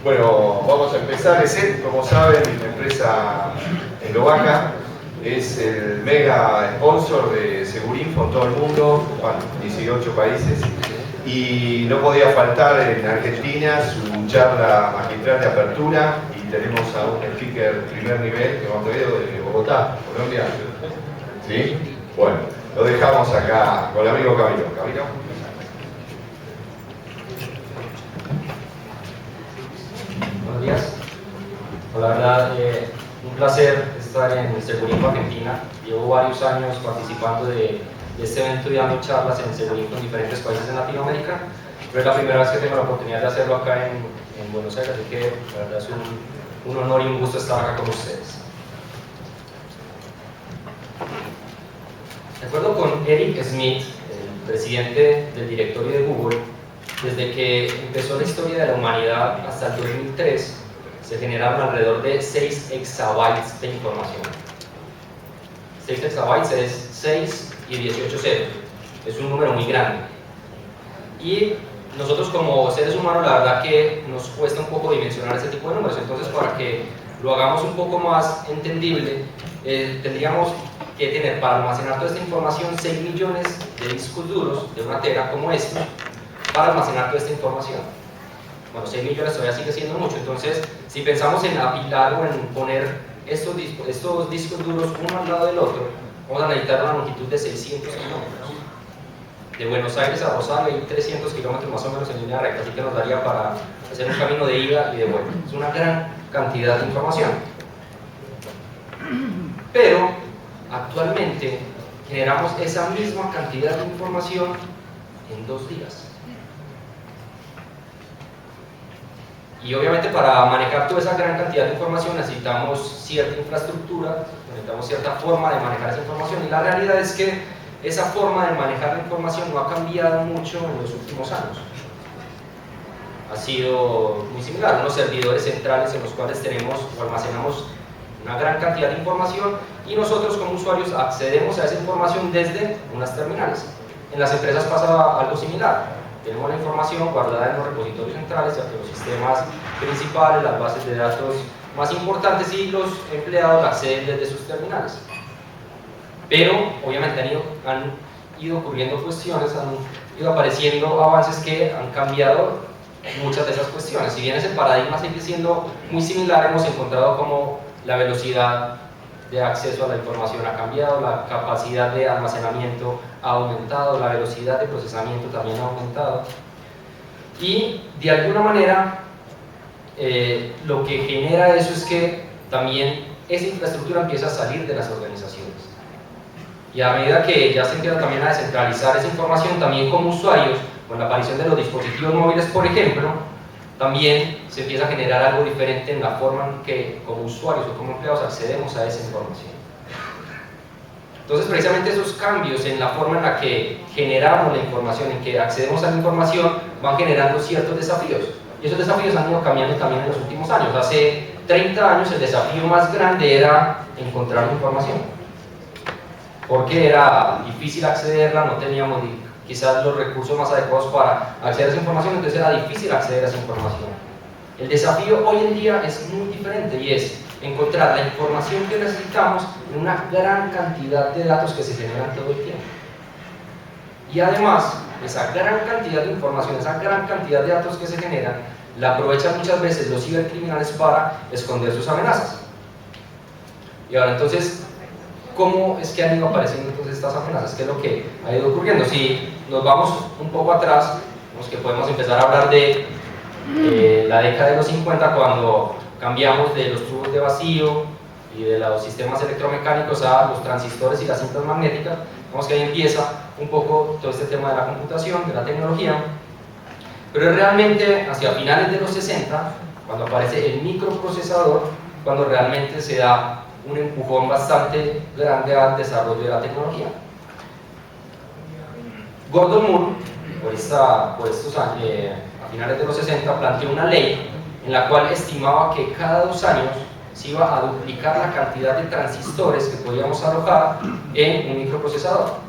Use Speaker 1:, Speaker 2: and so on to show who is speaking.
Speaker 1: Bueno, vamos a empezar. ESET, como saben, la empresa eslovaca, es el mega sponsor de Segurinfo en todo el mundo, bueno, 18 países, y no podía faltar en Argentina su charla magistral de apertura, y tenemos a un speaker primer nivel que hemos traído de Bogotá, Colombia. ¿Sí? Bueno, lo dejamos acá con el amigo Camilo. Camilo.
Speaker 2: Buenos días. La verdad, un placer estar en Segurinfo Argentina. Llevo varios años participando de este evento y dando charlas en Segurinfo en diferentes países de Latinoamérica, pero es la primera vez que tengo la oportunidad de hacerlo acá en Buenos Aires, así que la verdad es un honor y un gusto estar acá con ustedes. De acuerdo con Eric Schmidt, el presidente del directorio de Google, desde que empezó la historia de la humanidad hasta el 2003, se generaron alrededor de 6 exabytes de información. 6 exabytes es 6 y 18 ceros. Es un número muy grande. Y nosotros como seres humanos, la verdad que nos cuesta un poco dimensionar ese tipo de números. Entonces, para que lo hagamos un poco más entendible, tendríamos que tener para almacenar toda esta información 6 millones de discos duros de una tera como este, para almacenar toda esta información. Bueno, 6 millones todavía sigue siendo mucho. Entonces, si pensamos en apilar o en poner estos discos duros uno al lado del otro, vamos a necesitar una longitud de 600 kilómetros. De Buenos Aires a Rosario hay 300 kilómetros más o menos en línea recta, así que nos daría para hacer un camino de ida y de vuelta. Es una gran cantidad de información. Pero, actualmente, generamos esa misma cantidad de información en 2 días. Y obviamente para manejar toda esa gran cantidad de información necesitamos cierta infraestructura, necesitamos cierta forma de manejar esa información, y la realidad es que esa forma de manejar la información no ha cambiado mucho en los últimos años. Ha sido muy similar, unos servidores centrales en los cuales tenemos o almacenamos una gran cantidad de información, y nosotros como usuarios accedemos a esa información desde unas terminales. En las empresas pasa algo similar. Tenemos la información guardada en los repositorios centrales, ya que los sistemas principales, las bases de datos más importantes, y los empleados acceden desde sus terminales. Pero obviamente han ido ocurriendo cuestiones, han ido apareciendo avances que han cambiado muchas de esas cuestiones. Si bien ese paradigma sigue siendo muy similar, hemos encontrado como la velocidad de acceso a la información ha cambiado, la capacidad de almacenamiento ha aumentado, la velocidad de procesamiento también ha aumentado, y de alguna manera lo que genera eso es que también esa infraestructura empieza a salir de las organizaciones, y a medida que ya se empieza también a descentralizar esa información, también como usuarios, con la aparición de los dispositivos móviles, por ejemplo, también se empieza a generar algo diferente en la forma en que como usuarios o como empleados accedemos a esa información. Entonces, precisamente esos cambios en la forma en la que generamos la información, en que accedemos a la información, van generando ciertos desafíos. Y esos desafíos han ido cambiando también en los últimos años. Hace 30 años el desafío más grande era encontrar la información, porque era difícil accederla, no teníamos quizás los recursos más adecuados para acceder a esa información, entonces era difícil acceder a esa información. El desafío hoy en día es muy diferente, y es encontrar la información que necesitamos en una gran cantidad de datos que se generan todo el tiempo. Y además, esa gran cantidad de información, esa gran cantidad de datos que se generan, la aprovechan muchas veces los cibercriminales para esconder sus amenazas. Y ahora entonces, ¿cómo es que han ido apareciendo entonces estas amenazas? ¿Qué es lo que ha ido ocurriendo? Si nos vamos un poco atrás, vemos que podemos empezar a hablar de la década de los 50, cuando cambiamos de los tubos de vacío y de los sistemas electromecánicos a los transistores y las cintas magnéticas. Vemos que ahí empieza un poco todo este tema de la computación, de la tecnología, pero es realmente hacia finales de los 60, cuando aparece el microprocesador, cuando realmente se da un empujón bastante grande al desarrollo de la tecnología. Gordon Moore, por estos años, a finales de los 60, planteó una ley en la cual estimaba que cada 2 años se iba a duplicar la cantidad de transistores que podíamos alojar en un microprocesador.